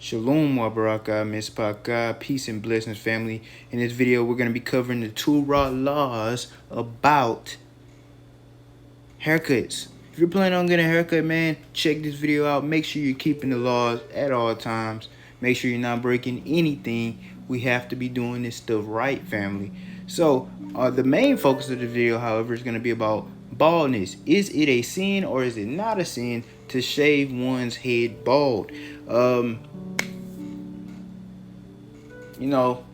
Shalom wa baraka mispaka, peace and blessings, family. In this video, we're going to be covering the Torah laws about haircuts. If you're planning on getting a haircut, man, check this video out. Make sure you're keeping the laws at all times. Make sure you're not breaking anything. We have to be doing this stuff right, family. So, the main focus of the video, however, is going to be about baldness. Is it a sin or is it not a sin to shave one's head bald?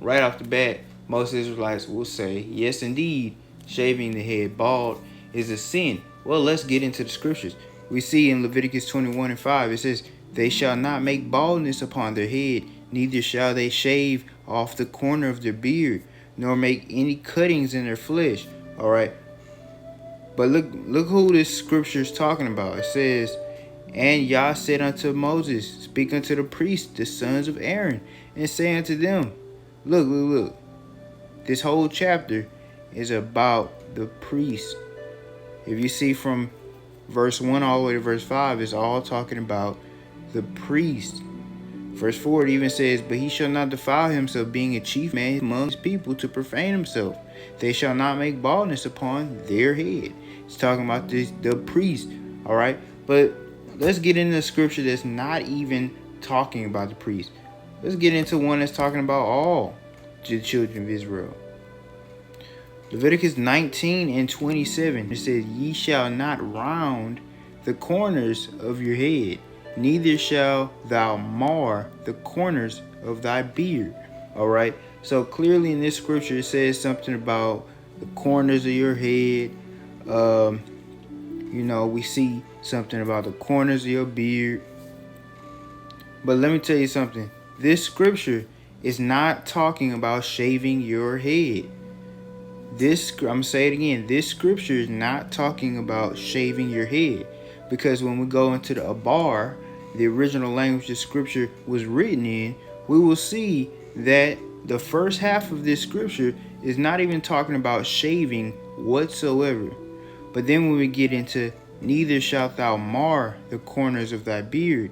Right off the bat, most Israelites will say, yes, indeed, shaving the head bald is a sin. Well, let's get into the scriptures. We see in Leviticus 21:5, it says, they shall not make baldness upon their head, neither shall they shave off the corner of their beard, nor make any cuttings in their flesh. All right. But look who this scripture is talking about. It says, and Yah said unto Moses, speak unto the priests, the sons of Aaron, and say unto them, look. This whole chapter is about the priests. If you see from verse 1 all the way to verse 5, it's all talking about the priest. Verse 4, it even says, but he shall not defile himself, being a chief man among his people, to profane himself. They shall not make baldness upon their head. It's talking about the priest, all right? But let's get into a scripture that's not even talking about the priest. Let's get into one that's talking about all the children of Israel. Leviticus 19:27, it says, ye shall not round the corners of your head, neither shall thou mar the corners of thy beard. All right. So clearly in this scripture, it says something about the corners of your head. We see something about the corners of your beard. But let me tell you something. This scripture is not talking about shaving your head. I'm going to say it again. This scripture is not talking about shaving your head. Because when we go into the Abar, the original language the scripture was written in, we will see that the first half of this scripture is not even talking about shaving whatsoever. But then when we get into neither shalt thou mar the corners of thy beard,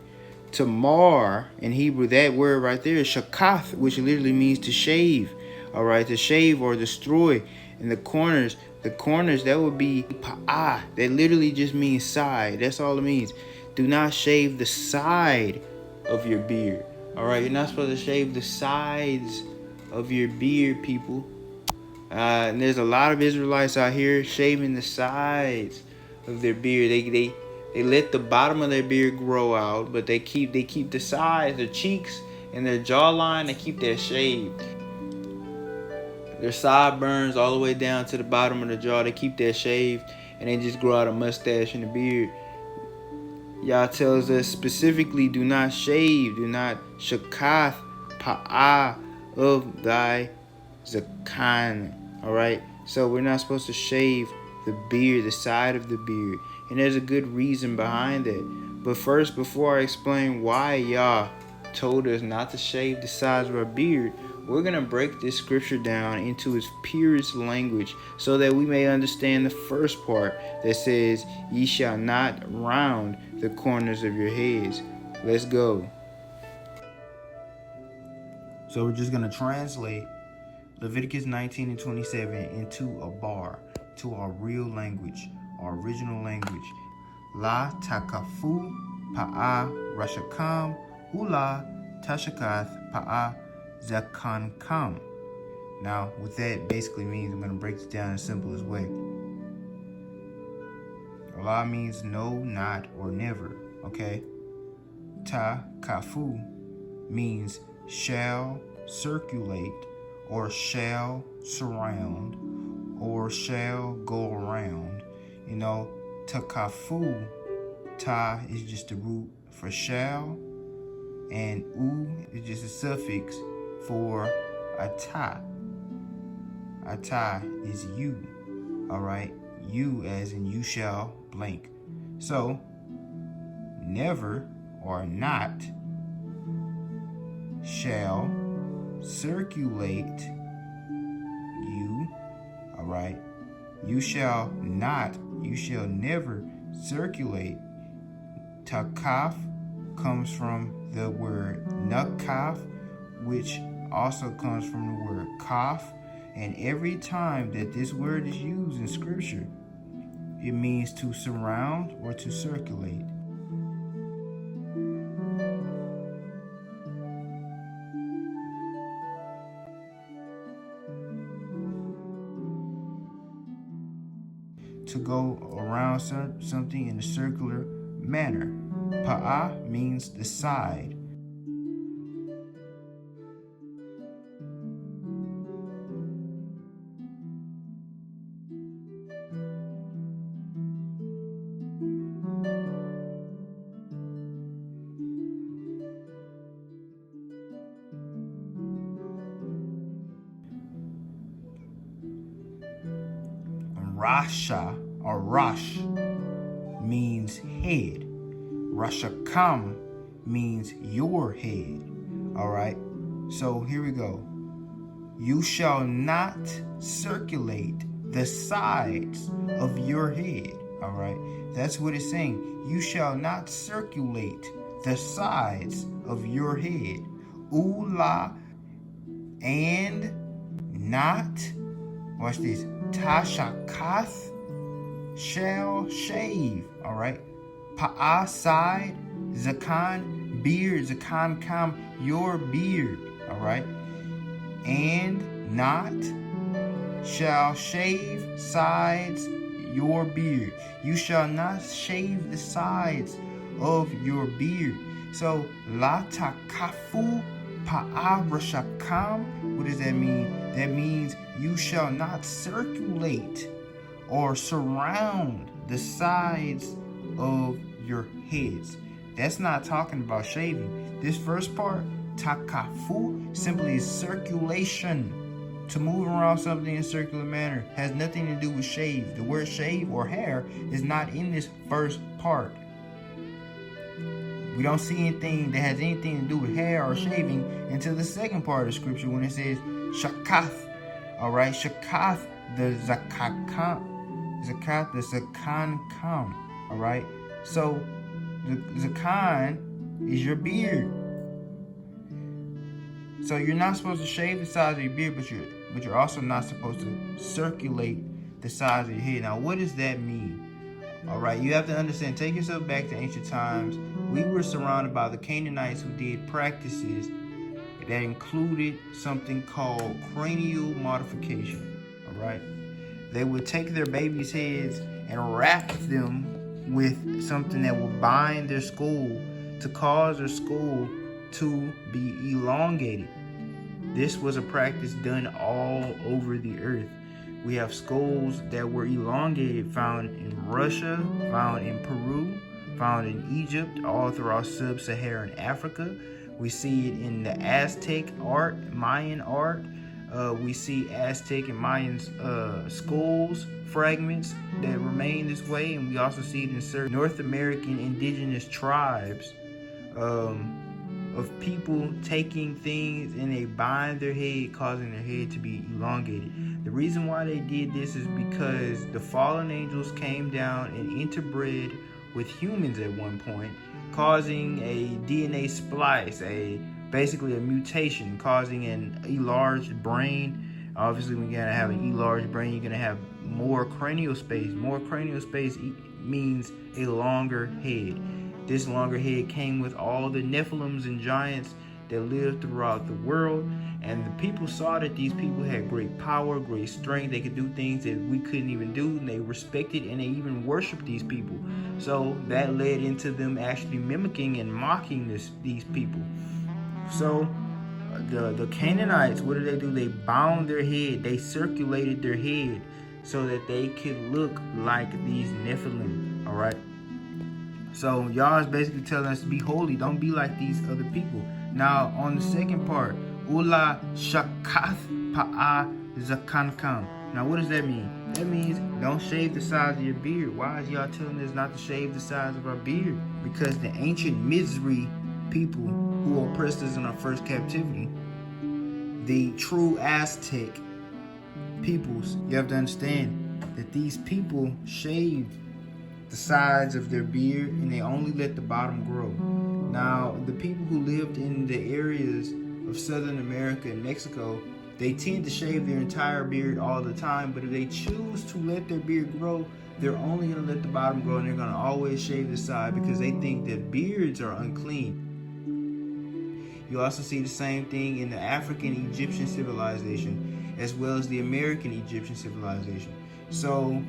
to mar in Hebrew, that word right there is shakath, which literally means to shave. All right, to shave or destroy. And the corners, that would be pa'ah. That literally just means side. That's all it means. Do not shave the side of your beard. All right, you're not supposed to shave the sides of your beard, people. And there's a lot of Israelites out here shaving the sides of their beard. They let the bottom of their beard grow out, but they keep the sides, their cheeks and their jawline, they keep that shaved. Their sideburns all the way down to the bottom of the jaw, they keep that shaved, and they just grow out a mustache and a beard. Yah tells us specifically, do not shave, do not shakath pa'ah of thy zakan. All right, so we're not supposed to shave the beard, the side of the beard, and there's a good reason behind that. But first, before I explain why Yah told us not to shave the sides of our beard, we're going to break this scripture down into its purest language so that we may understand the first part that says, ye shall not round the corners of your heads. Let's go. So we're just going to translate Leviticus 19:27 into a bar, to our real language, our original language. La takafu pa'a rashakam ula tashakath pa'a zakankam. Now, what that basically means, I'm going to break this down in the simplest way. Allah means no, not, or never. Okay? Takafu means shall circulate, or shall surround, or shall go around. Takafu, ta is just the root for shall, and u is just a suffix for ata. Ata is you. All right, you as in you shall blank. So never or not shall circulate you. All right, you shall never circulate takaf comes from the word nakaf, which also comes from the word kaf. And every time that this word is used in scripture, it means to surround or to circulate. To go around something in a circular manner. Pa'a means the side. Rasha or Rosh means head. Rashakam means your head. All right. So here we go. You shall not circulate the sides of your head. All right. That's what it's saying. You shall not circulate the sides of your head. Ula and not. Watch this. Tashakath shall shave. All right. Pa'a side. Zakan beard. Zakan kam your beard. All right. And not shall shave sides your beard. You shall not shave the sides of your beard. So la takafu pa'a rashakam. What does that mean? That means you shall not circulate or surround the sides of your heads. That's not talking about shaving. This first part, takafu, simply is circulation. To move around something in a circular manner has nothing to do with shave. The word shave or hair is not in this first part. We don't see anything that has anything to do with hair or shaving until the second part of the scripture when it says shakath. All right, shakath, the zakat, the zakan kam. All right, so the zakan is your beard. So you're not supposed to shave the sides of your beard, but you're also not supposed to circulate the sides of your head. Now, what does that mean? All right, you have to understand. Take yourself back to ancient times. We were surrounded by the Canaanites who did practices that included something called cranial modification. All right, they would take their babies' heads and wrap them with something that would bind their skull to cause their skull to be elongated. This was a practice done all over the earth. We have skulls that were elongated found in Russia, found in Peru, found in Egypt, all throughout sub-Saharan Africa. We see it in the Aztec art, Mayan art. We see Aztec and Mayan skulls, fragments that remain this way. And we also see it in certain North American indigenous tribes of people taking things and they bind their head, causing their head to be elongated. The reason why they did this is because the fallen angels came down and interbred with humans at one point, causing a DNA splice, basically a mutation, causing an enlarged brain. Obviously, when you're gonna have an enlarged brain, you're gonna have more cranial space. More cranial space means a longer head. This longer head came with all the Nephilims and giants that lived throughout the world. And the people saw that these people had great power, great strength. They could do things that we couldn't even do. And they respected and they even worshiped these people. So that led into them actually mimicking and mocking these people. So the Canaanites, what did they do? They bound their head. They circulated their head so that they could look like these Nephilim. All right. So y'all is basically telling us to be holy. Don't be like these other people. Now on the second part, Ula shakath pa'a zakankam. Now what does that mean? That means don't shave the sides of your beard. Why is y'all telling us not to shave the sides of our beard? Because the ancient Mizri people who oppressed us in our first captivity, the true Aztec peoples, you have to understand that these people shaved the sides of their beard and they only let the bottom grow. Now, the people who lived in the areas of Southern America and Mexico, they tend to shave their entire beard all the time, but if they choose to let their beard grow, they're only going to let the bottom grow, and they're going to always shave the side because they think that beards are unclean. You also see the same thing in the African Egyptian civilization, as well as the American Egyptian civilization. So,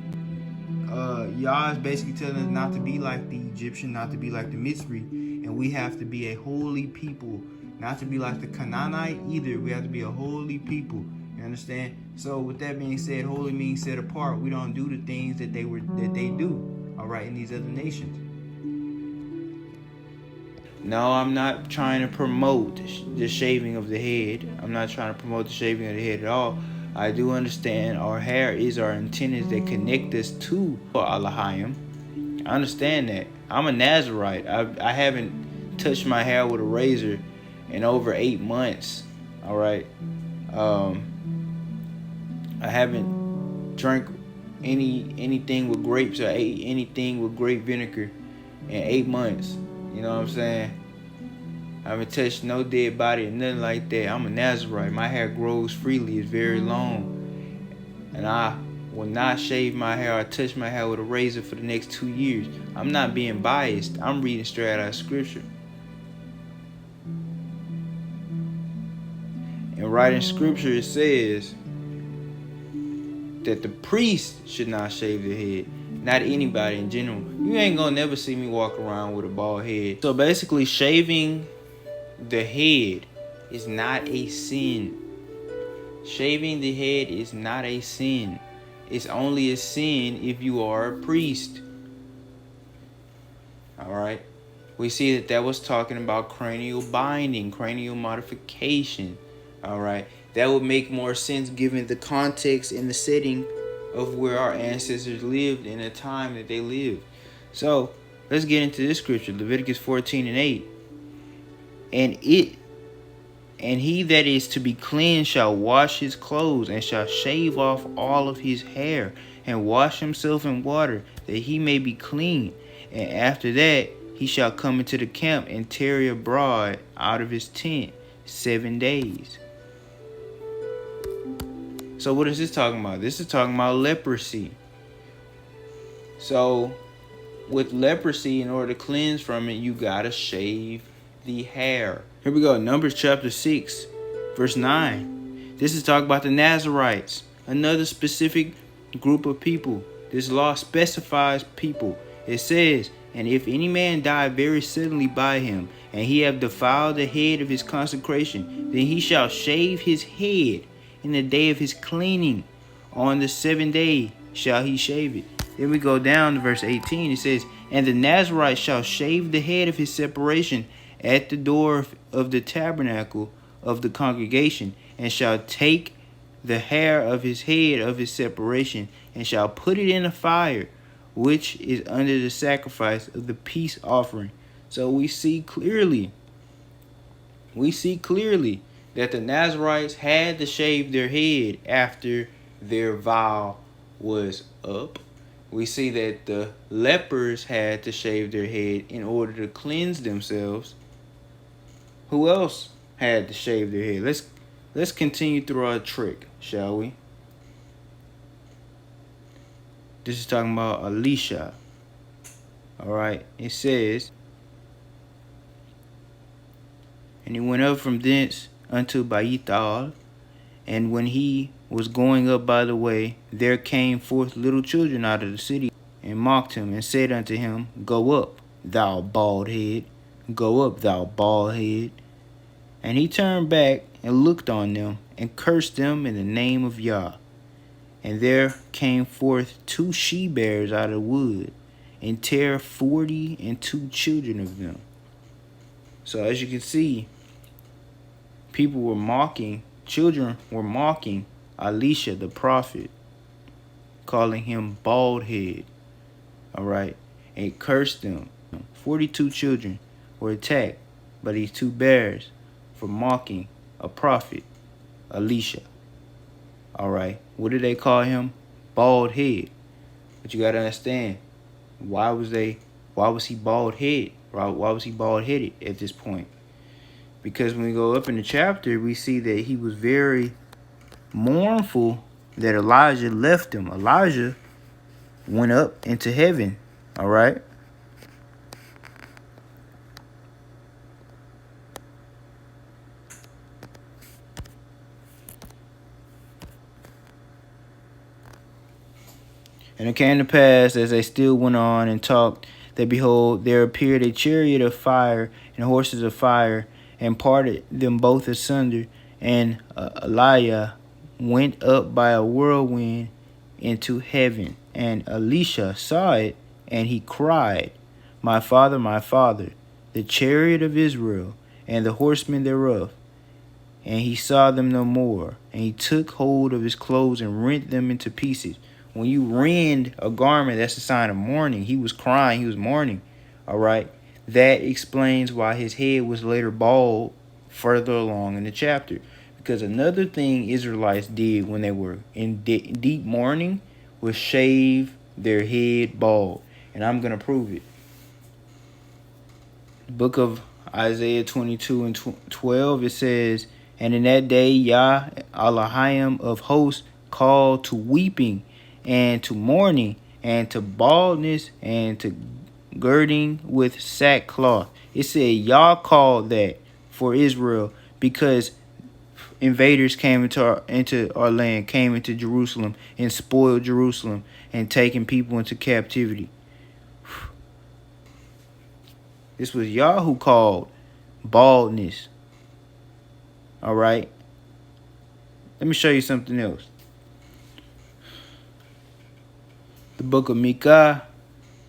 Yah is basically telling us not to be like the Egyptian, not to be like the Mitzri, and we have to be a holy people, not to be like the Canaanite either. We have to be a holy people. You understand? So, with that being said, holy means set apart. We don't do the things that they do. All right, in these other nations. No, I'm not trying to promote the shaving of the head. I'm not trying to promote the shaving of the head at all. I do understand our hair is our antennas that connect us to Allahayim. I understand that. I'm a Nazarite. I haven't touched my hair with a razor in over 8 months. All right. I haven't drank anything with grapes or ate anything with grape vinegar in 8 months. You know what I'm saying? I haven't touched no dead body or nothing like that. I'm a Nazarite. My hair grows freely. It's very long. And I will not shave my hair or touch my hair with a razor for the next 2 years. I'm not being biased. I'm reading straight out of Scripture. And right in Scripture it says that the priest should not shave their head. Not anybody in general. You ain't gonna never see me walk around with a bald head. So basically, shaving the head is not a sin. Shaving the head is not a sin. It's only a sin if you are a priest. Alright? We see that was talking about cranial binding, cranial modification. Alright? That would make more sense given the context and the setting of where our ancestors lived in the time that they lived. So, let's get into this scripture, Leviticus 14:8. And he that is to be cleansed shall wash his clothes, and shall shave off all of his hair, and wash himself in water, that he may be clean. And after that he shall come into the camp and tarry abroad out of his tent 7 days. So what is this talking about? This is talking about leprosy. So with leprosy, in order to cleanse from it, you gotta shave the hair. Here we go. Numbers chapter 6, verse 9. This is talking about the Nazarites, another specific group of people. This law specifies people. It says, and if any man die very suddenly by him, and he have defiled the head of his consecration, then he shall shave his head in the day of his cleaning. On the 7th day shall he shave it. Then we go down to verse 18. It says, and the Nazarite shall shave the head of his separation at the door of the tabernacle of the congregation, and shall take the hair of his head of his separation, and shall put it in the fire, which is under the sacrifice of the peace offering. So we see clearly that the Nazarites had to shave their head after their vow was up. We see that the lepers had to shave their head in order to cleanse themselves. Who else had to shave their head? Let's continue through our trick, shall we? This is talking about Elisha. Alright, it says, and he went up from thence unto Baital, and when he was going up by the way, there came forth little children out of the city, and mocked him, and said unto him, go up, thou bald head, go up, thou bald head. And he turned back and looked on them, and cursed them in the name of Yah. And there came forth 2 she-bears out of the wood, and tare 42 children of them. So as you can see, people were mocking, children were mocking Elisha the prophet, calling him bald head. Alright, and cursed them. 42 children were attacked by these 2 bears for mocking a prophet, Elisha. Alright, what did they call him? Bald head. But you gotta understand, why was he bald head? Why was he bald-headed at this point? Because when we go up in the chapter, we see that he was very mournful that Elijah left him. Elijah went up into heaven. All right. And it came to pass, as they still went on and talked, that behold, there appeared a chariot of fire and horses of fire, and parted them both asunder. And Elijah went up by a whirlwind into heaven. And Elisha saw it, and he cried, my father, the chariot of Israel, and the horsemen thereof. And he saw them no more. And he took hold of his clothes and rent them into pieces. When you rend a garment, that's a sign of mourning. He was crying. He was mourning. All right. That explains why his head was later bald further along in the chapter. Because another thing Israelites did when they were in deep mourning was shave their head bald. And I'm going to prove it. The book of Isaiah 22 and 12, it says, and in that day Yah Elohim of hosts called to weeping and to mourning and to baldness and to girding with sackcloth. It said Yah called that for Israel because invaders came into our land, came into Jerusalem and spoiled Jerusalem and taken people into captivity. This was Yah who called baldness. All right. Let me show you something else. The book of Micah,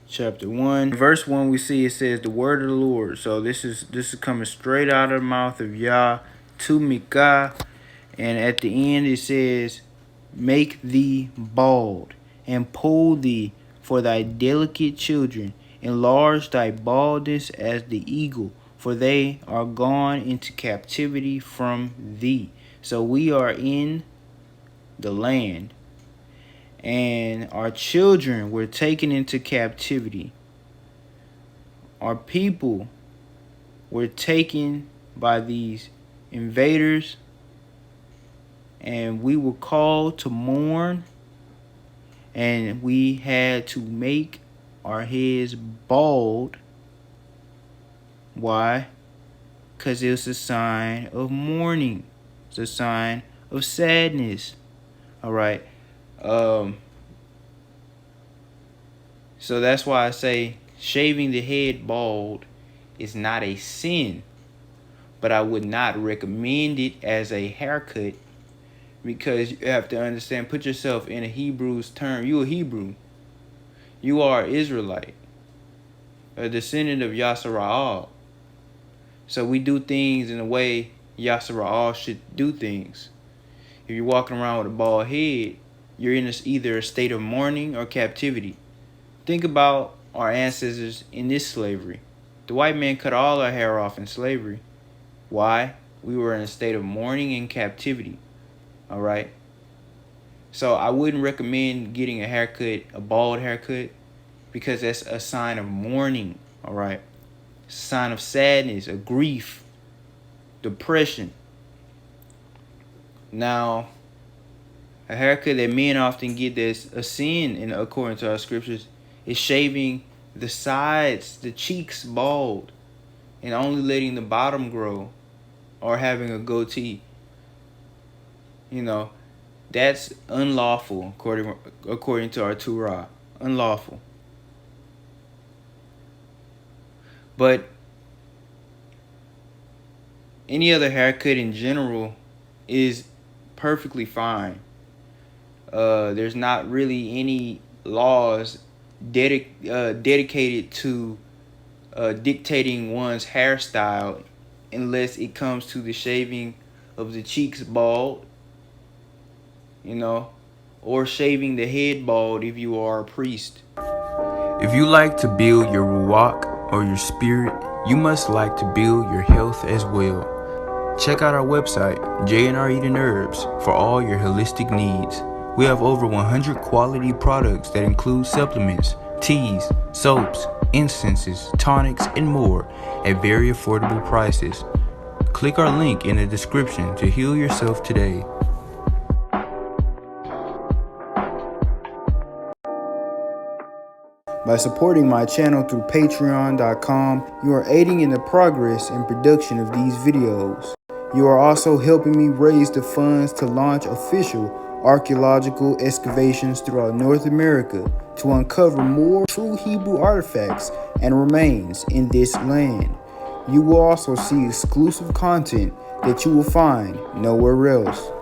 chapter 1, verse 1, we see it says the word of the Lord. So this is coming straight out of the mouth of Yah to Micah. And at the end it says, make thee bald, and pull thee for thy delicate children. Enlarge thy baldness as the eagle, for they are gone into captivity from thee. So we are in the land, and our children were taken into captivity. Our people were taken by these invaders, and we were called to mourn, and we had to make our heads bald. Why? Because it's a sign of mourning. It's a sign of sadness. All right. So that's why I say shaving the head bald is not a sin, but I would not recommend it as a haircut, because you have to understand, put yourself in a Hebrew's term. You a Hebrew. You are Israelite, a descendant of Yashara'al. So we do things in the way Yashara'al should do things. If you're walking around with a bald head, you're in either a state of mourning or captivity. Think about our ancestors in this slavery. The white man cut all our hair off in slavery. Why? We were in a state of mourning and captivity. All right? So I wouldn't recommend getting a haircut, a bald haircut, because that's a sign of mourning. All right? It's a sign of sadness, of grief, depression. Now, a haircut that men often get that's a sin, according to our scriptures, is shaving the sides, the cheeks bald, and only letting the bottom grow, or having a goatee. You know, that's unlawful according to our Torah. Unlawful. But any other haircut in general is perfectly fine. There's not really any laws dedicated to dictating one's hairstyle, unless it comes to the shaving of the cheeks bald, or shaving the head bald if you are a priest. If you like to build your ruach or your spirit, you must like to build your health as well. Check out our website, J&R Eden Herbs, for all your holistic needs. We have over 100 quality products that include supplements, teas, soaps, incenses, tonics, and more at very affordable prices. Click our link in the description to heal yourself today. By supporting my channel through patreon.com, you are aiding in the progress and production of these videos. You are also helping me raise the funds to launch official archaeological excavations throughout North America to uncover more true Hebrew artifacts and remains in this land. You will also see exclusive content that you will find nowhere else.